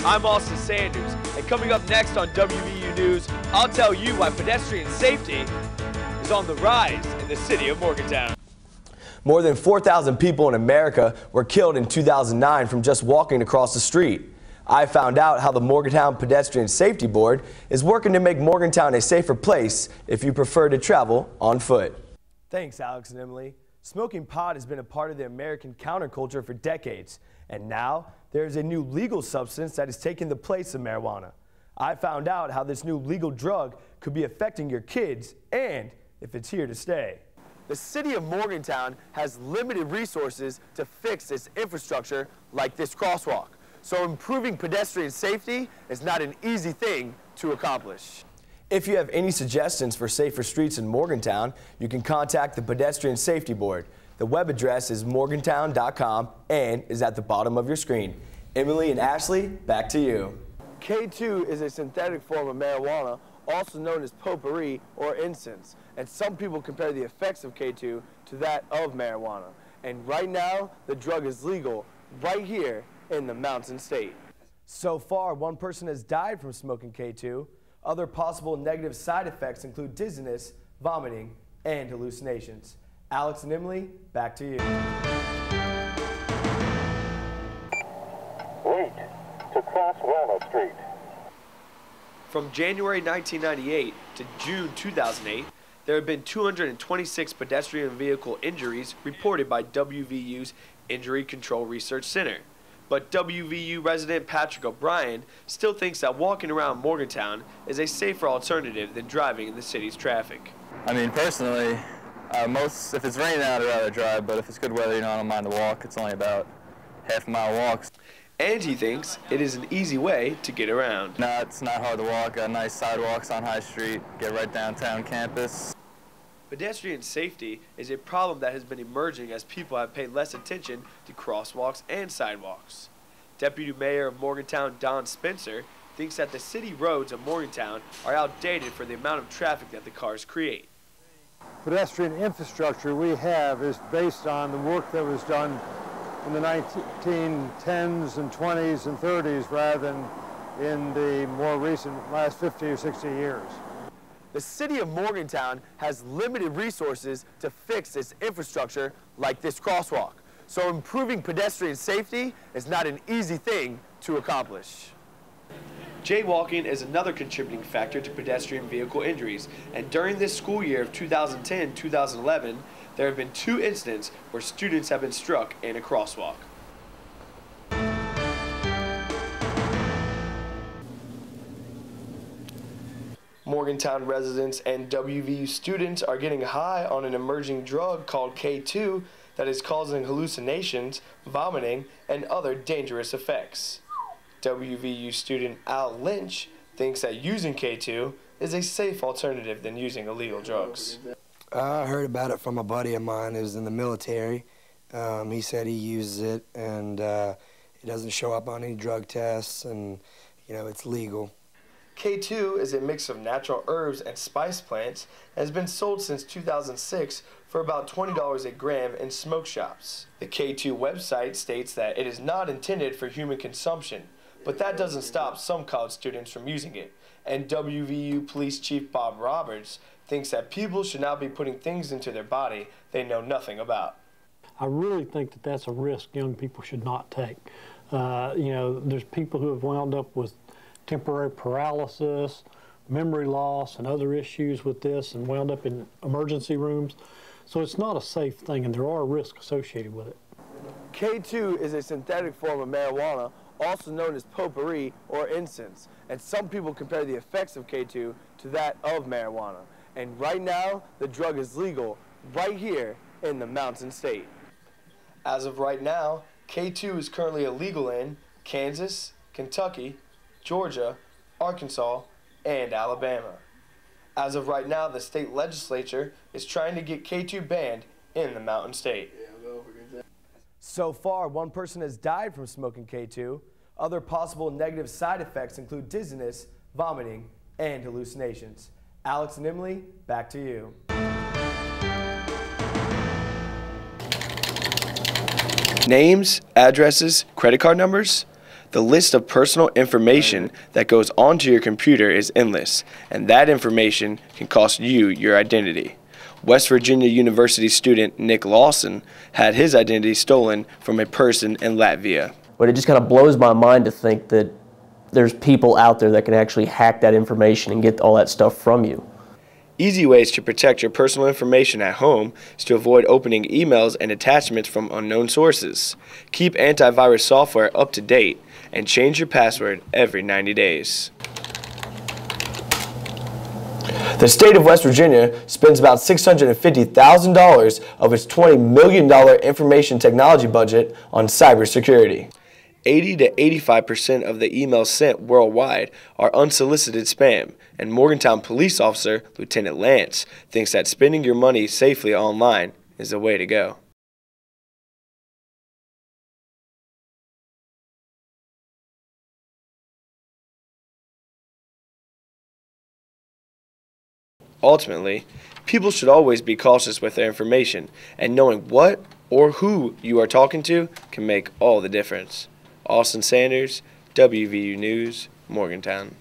I'm Austin Sanders, and coming up next on WVU News, I'll tell you why pedestrian safety is on the rise in the city of Morgantown. More than 4,000 people in America were killed in 2009 from just walking across the street. I found out how the Morgantown Pedestrian Safety Board is working to make Morgantown a safer place if you prefer to travel on foot. Thanks, Alex and Emily. Smoking pot has been a part of the American counterculture for decades, and now there is a new legal substance that is taking the place of marijuana. I found out how this new legal drug could be affecting your kids and if it's here to stay. The city of Morgantown has limited resources to fix its infrastructure like this crosswalk. So improving pedestrian safety is not an easy thing to accomplish. If you have any suggestions for safer streets in Morgantown, you can contact the Pedestrian Safety Board. The web address is morgantown.com and is at the bottom of your screen. Emily and Ashley, back to you. K2 is a synthetic form of marijuana, also known as potpourri or incense, and some people compare the effects of K2 to that of marijuana. And right now, the drug is legal right here in the Mountain State. So far, one person has died from smoking K2. Other possible negative side effects include dizziness, vomiting, and hallucinations. Alex and Emily, back to you. Wait to cross Walnut Street. From January 1998 to June 2008, there have been 226 pedestrian vehicle injuries reported by WVU's Injury Control Research Center. But WVU resident Patrick O'Brien still thinks that walking around Morgantown is a safer alternative than driving in the city's traffic. I mean, personally, if it's raining out, I'd rather drive, but if it's good weather, I don't mind the walk. It's only about half-mile walks. And he thinks it is an easy way to get around. No, it's not hard to walk. Got nice sidewalks on High Street, get right downtown campus. Pedestrian safety is a problem that has been emerging as people have paid less attention to crosswalks and sidewalks. Deputy Mayor of Morgantown, Don Spencer, thinks that the city roads of Morgantown are outdated for the amount of traffic that the cars create. Pedestrian infrastructure we have is based on the work that was done in the 1910s and 20s and 30s rather than in the more recent last 50 or 60 years. The city of Morgantown has limited resources to fix its infrastructure like this crosswalk. So improving pedestrian safety is not an easy thing to accomplish. Jaywalking is another contributing factor to pedestrian vehicle injuries, and during this school year of 2010-2011, there have been 2 incidents where students have been struck in a crosswalk. Morgantown residents and WVU students are getting high on an emerging drug called K2 that is causing hallucinations, vomiting, and other dangerous effects. WVU student Al Lynch thinks that using K2 is a safe alternative than using illegal drugs. I heard about it from a buddy of mine who's in the military. He said he uses it and it doesn't show up on any drug tests, and it's legal. K2 is a mix of natural herbs and spice plants and has been sold since 2006 for about $20 a gram in smoke shops. The K2 website states that it is not intended for human consumption, but that doesn't stop some college students from using it. And WVU Police Chief Bob Roberts thinks that people should not be putting things into their body they know nothing about. I really think that that's a risk young people should not take. There's people who have wound up with temporary paralysis, memory loss, and other issues with this and wound up in emergency rooms. So it's not a safe thing, and there are risks associated with it. K2 is a synthetic form of marijuana, also known as potpourri or incense, and some people compare the effects of K2 to that of marijuana. And right now, the drug is legal right here in the Mountain State. As of right now, K2 is currently illegal in Kansas, Kentucky, Georgia, Arkansas, and Alabama. As of right now, the state legislature is trying to get K2 banned in the Mountain State. So far, one person has died from smoking K2. Other possible negative side effects include dizziness, vomiting, and hallucinations. Alex and Emily, back to you. Names, addresses, credit card numbers? The list of personal information that goes onto your computer is endless, and that information can cost you your identity. West Virginia University student Nick Lawson had his identity stolen from a person in Latvia. But it just kind of blows my mind to think that there's people out there that can actually hack that information and get all that stuff from you. Easy ways to protect your personal information at home is to avoid opening emails and attachments from unknown sources. Keep antivirus software up to date and change your password every 90 days. The state of West Virginia spends about $650,000 of its $20 million information technology budget on cybersecurity. 80 to 85% of the emails sent worldwide are unsolicited spam, and Morgantown police officer Lieutenant Lance thinks that spending your money safely online is the way to go. Ultimately, people should always be cautious with their information, and knowing what or who you are talking to can make all the difference. Austin Sanders, WVU News, Morgantown.